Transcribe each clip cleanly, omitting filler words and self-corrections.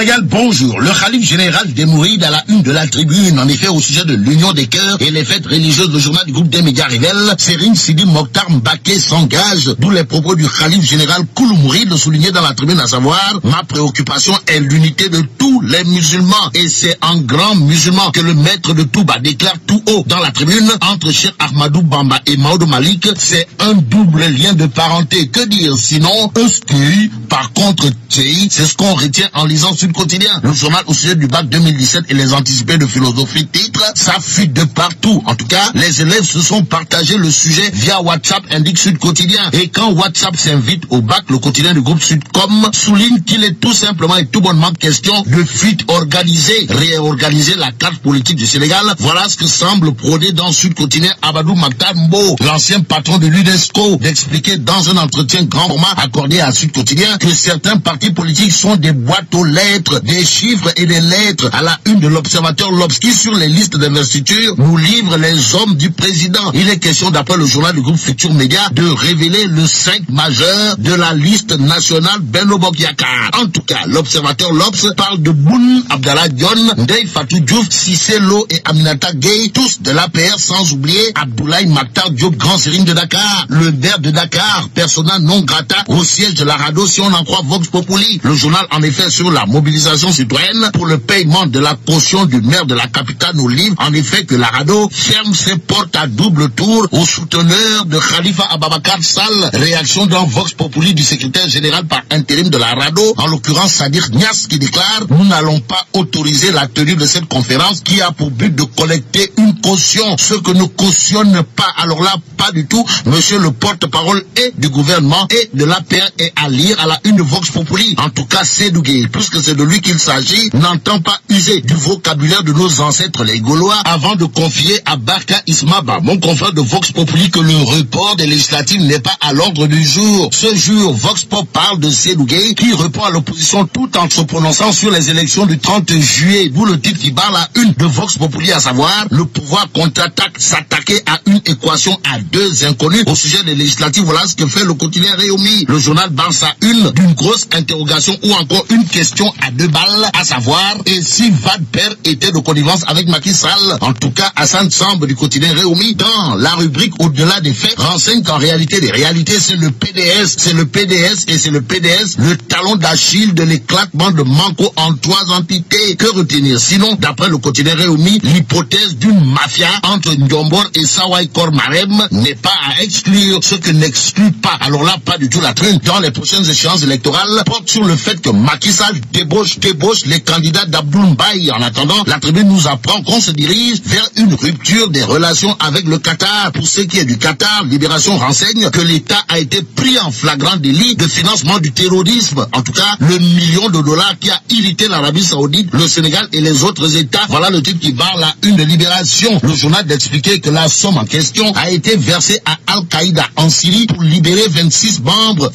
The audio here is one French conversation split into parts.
Sénégal, bonjour. Le khalife général des Mourides à la une de la tribune. En effet, au sujet de l'union des cœurs et les fêtes religieuses, le journal du groupe des médias révèle, Serigne Sidi Mokhtar Mbacké s'engage, d'où les propos du khalife général Koulou Mouride, le souligné dans la tribune, à savoir, ma préoccupation est l'unité de tous les musulmans. Et c'est en grand musulman que le maître de Touba déclare tout haut dans la tribune, entre Cheikh Ahmadou Bamba et Maodo Malik, c'est un double lien de parenté. Que dire sinon? Euskui, par contre, c'est ce qu'on retient en lisant Sud Quotidien. Le journal au sujet du bac 2017 et les anticipés de philosophie titre, ça fuite de partout. En tout cas, les élèves se sont partagés le sujet via WhatsApp, indique Sud Quotidien. Et quand WhatsApp s'invite au bac, le quotidien du groupe Sudcom souligne qu'il est tout simplement et tout bonnement question de fuite organisée, réorganiser la carte politique du Sénégal. Voilà ce que semble prôner dans Sud Quotidien Abadou Makhtar Mbow, l'ancien patron de l'UNESCO, d'expliquer dans un entretien grand format accordé à Sud Quotidien que certains partis politiques sont des boîtes aux lettres, des chiffres et des lettres. À la une de l'Observateur, l'Obs qui sur les listes d'investiture nous livre les hommes du président. Il est question, d'après le journal du groupe Futur Média, de révéler le 5 majeur de la liste nationale Benno Bokk Yakaar. En tout cas, l'Observateur, l'Obs parle de Boun Abdallah Dionne, Ndeye Fatou Diouf, Cissé Lo et Aminata Gueye, tous de l'APR, sans oublier Abdoulaye Makhtar Diop, grand serigne de Dakar, le maire de Dakar, persona non grata au siège de la RADDHO, si on en croit Vox Populi. Le journal, en effet, sur la mobilisation citoyenne pour le paiement de la caution du maire de la capitale, nous livre en effet que la RADDHO ferme ses portes à double tour aux souteneurs de Khalifa Ababacar Sall. Réaction dans Vox Populi du secrétaire général par intérim de la RADDHO, en l'occurrence Sadir Niass, qui déclare: nous n'allons pas autoriser la tenue de cette conférence qui a pour but de collecter une caution, ce que ne cautionne pas. Alors là, pas du tout. Monsieur le porte-parole et du gouvernement et de l'APR est à lire à la une de Vox Populi. En tout cas, Seydou Gueye, puisque c'est de lui qu'il s'agit, n'entend pas user du vocabulaire de nos ancêtres les Gaulois avant de confier à Barka Ismaba, mon confrère de Vox Populi, que le report des législatives n'est pas à l'ordre du jour. Ce jour, Vox Pop parle de Seydou Gueye qui répond à l'opposition tout en se prononçant sur les élections du 30 juillet. D'où le titre qui barre la une de Vox Populi, à savoir, le pouvoir contre-attaque, s'attaquer à une équation à deux inconnus. Au sujet des législatives, voilà ce que fait le quotidien Réumi. Le journal barre sa une d'une grosse interrogation ou encore une question à deux balles, à savoir, et si Wade père était de connivence avec Macky Sall? En tout cas, Hassan Samb du quotidien Réumi, dans la rubrique Au-delà des faits, renseigne qu'en réalité des réalités, c'est le PDS, c'est le PDS et c'est le PDS, le talon d'Achille de l'éclatement de Manko en trois entités. Que retenir sinon, d'après le quotidien Réumi, l'hypothèse d'une mafia entre Ndiombor et Sawai Kormarem n'est pas à exclure, ce que n'exclut pas, alors là, pas du tout la trune, dans les prochaines échéances électorales, porte sur le fait que Macky Sall débauche les candidats d'Abdoul Mbaye. En attendant, la tribune nous apprend qu'on se dirige vers une rupture des relations avec le Qatar. Pour ce qui est du Qatar, Libération renseigne que l'État a été pris en flagrant délit de financement du terrorisme. En tout cas, le million de dollars qui a irrité l'Arabie Saoudite, le Sénégal et les autres États. Voilà le titre qui barre la une de Libération. Le journal d'expliquer que la somme en question a été versée à Al-Qaïda en Syrie pour libérer 26 membres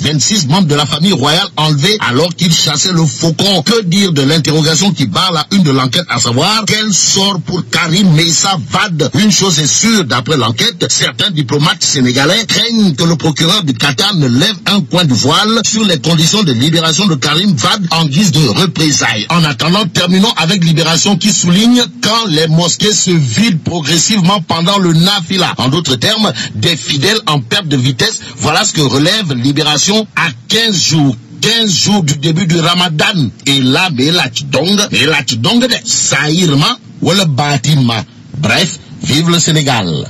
de la famille royale enlevés alors qu'ils chassaient le faucon. Que dire de l'interrogation qui barre la une de l'enquête, à savoir, quel sort pour Karim Meïssa Wade? Une chose est sûre, d'après l'enquête, certains diplomates sénégalais craignent que le procureur du Qatar ne lève un coin du voile sur les conditions de libération de Karim Wade en guise de représailles. En attendant, terminons avec Libération qui souligne quand les mosquées se vident progressivement pendant le Nafila. En d'autres termes, des fidèles en perte de vitesse. Voilà ce que relève Libération à 15 jours du début du Ramadan. Et là, de Saïrma ou le bâtiment. Bref, vive le Sénégal.